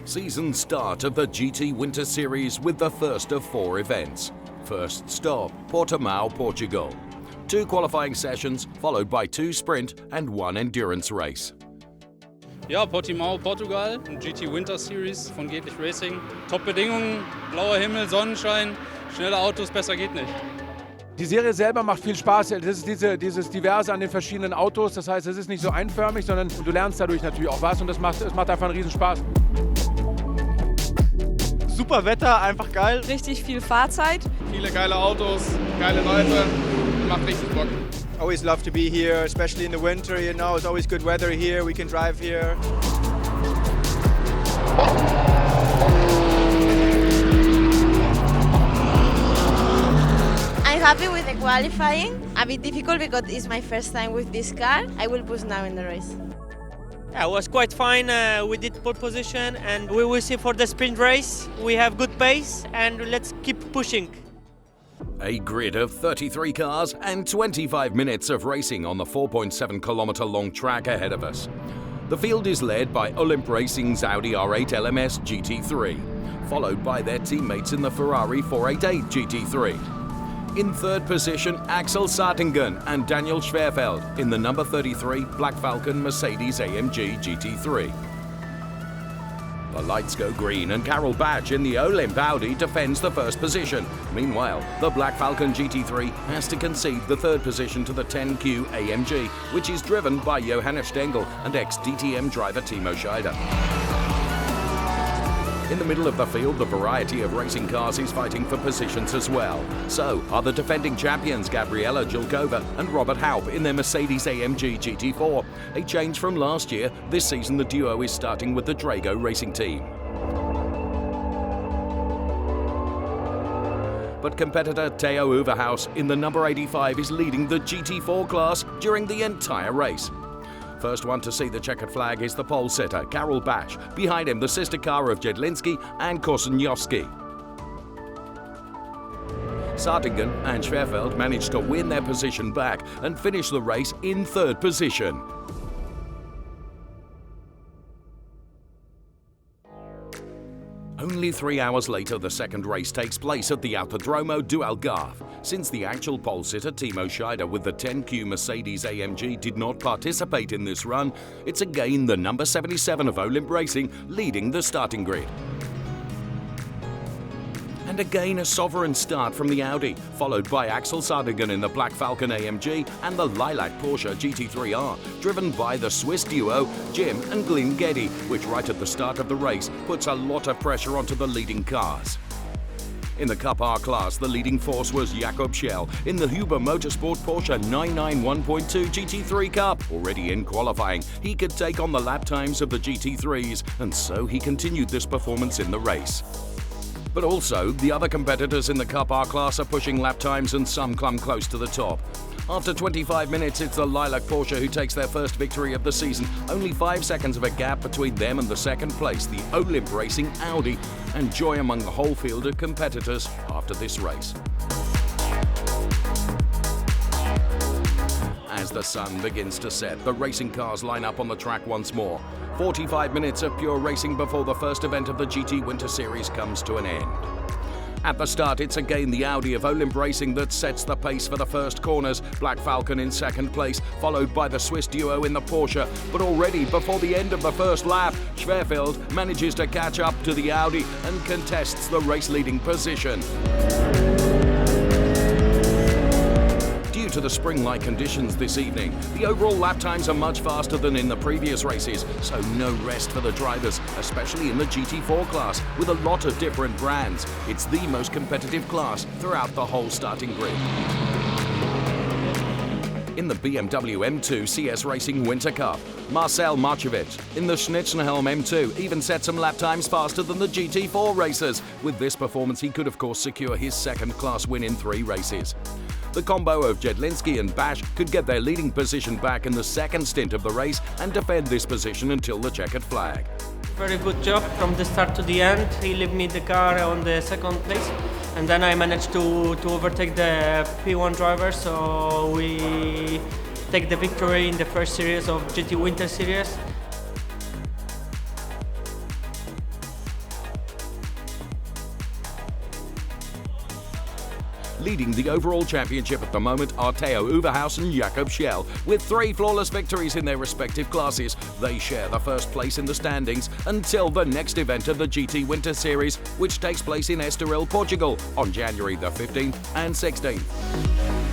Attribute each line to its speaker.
Speaker 1: Season start of the GT Winter Series with the first of 4 events. First stop, Portimao, Portugal. 2 qualifying sessions, followed by 2 sprint and 1 endurance race.
Speaker 2: Ja, Portimao, Portugal, ein GT Winter Series von Geht nicht Racing. Top-Bedingungen, blauer Himmel, Sonnenschein, schnelle Autos, besser geht nicht.
Speaker 3: Die Serie selber macht viel Spaß. Das ist dieses Diverse an den verschiedenen Autos. Das heißt, es ist nicht so einförmig, sondern du lernst dadurch natürlich auch was und es macht einfach einen riesen Spaß.
Speaker 4: Super Wetter, einfach geil.
Speaker 5: Richtig viel Fahrzeit.
Speaker 2: Viele geile Autos, geile Leute, macht richtig Bock.
Speaker 4: Always love to be here, especially in the winter, you know. It's always good weather here, we can drive here.
Speaker 6: I'm happy with the qualifying. A bit difficult because it's my first time with this car. I will push now in the race.
Speaker 7: Yeah, it was quite fine. We did pole position and we will see for the sprint race. We have good pace and let's keep pushing.
Speaker 1: A grid of 33 cars and 25 minutes of racing on the 4.7-kilometer long track ahead of us. The field is led by Olymp Racing's Audi R8 LMS GT3, followed by their teammates in the Ferrari 488 GT3. In third position, Axel Sartingen and Daniel Schwerfeld in the number 33 Black Falcon Mercedes AMG GT3. The lights go green and Carol Batch in the Olymp Audi defends the first position. Meanwhile, the Black Falcon GT3 has to concede the third position to the 10Q AMG, which is driven by Johannes Stengel and ex-DTM driver Timo Scheider. In the middle of the field, the variety of racing cars is fighting for positions as well. So are the defending champions Gabriela Jilkova and Robert Haupt in their Mercedes AMG GT4. A change from last year, this season the duo is starting with the Drago racing team. But competitor Theo Overhaus in the number 85 is leading the GT4 class during the entire race. First one to see the checkered flag is the pole sitter, Carol Batch. Behind him, the sister car of Jedlinski and Korsenjowski. Sartingen and Schwerfeld managed to win their position back and finish the race in third position. Only 3 hours later, the second race takes place at the Autodromo do Algarve. Since the actual pole sitter, Timo Scheider, with the 10Q Mercedes AMG did not participate in this run, it's again the number 77 of Olymp Racing leading the starting grid. And again a sovereign start from the Audi, followed by Axel Sartingen in the Black Falcon AMG and the Lilac Porsche GT3R, driven by the Swiss duo Jim and Glyn Geddy, which right at the start of the race puts a lot of pressure onto the leading cars. In the Cup R class, the leading force was Jakob Schell in the Huber Motorsport Porsche 991.2 GT3 Cup. Already in qualifying, he could take on the lap times of the GT3s, and so he continued this performance in the race. But also, the other competitors in the Cup R class are pushing lap times and some come close to the top. After 25 minutes, it's the Lilac Porsche who takes their first victory of the season. Only 5 seconds of a gap between them and the second place, the Olymp Racing Audi, and joy among the whole field of competitors after this race. As the sun begins to set, the racing cars line up on the track once more. 45 minutes of pure racing before the first event of the GT Winter Series comes to an end. At the start, it's again the Audi of Olymp Racing that sets the pace for the first corners, Black Falcon in second place, followed by the Swiss duo in the Porsche. But already before the end of the first lap, Schwerfeld manages to catch up to the Audi and contests the race-leading position. Due to the spring-like conditions this evening, the overall lap times are much faster than in the previous races, so no rest for the drivers, especially in the GT4 class, with a lot of different brands. It's the most competitive class throughout the whole starting grid. In the BMW M2 CS Racing Winter Cup, Marcel Marchevich in the Schnitzenhelm M2 even set some lap times faster than the GT4 racers. With this performance, he could of course secure his second-class win in 3 races. The combo of Jedlinski and Bash could get their leading position back in the second stint of the race and defend this position until the checkered flag.
Speaker 7: Very good job from the start to the end. He left me the car on the second place, and then I managed to overtake the P1 driver, so we take the victory in the first series of GT Winter Series.
Speaker 1: Leading the overall championship at the moment are Theo Uberhaus and Jakob Schell. With 3 flawless victories in their respective classes, they share the first place in the standings until the next event of the GT Winter Series, which takes place in Estoril, Portugal on January the 15th and 16th.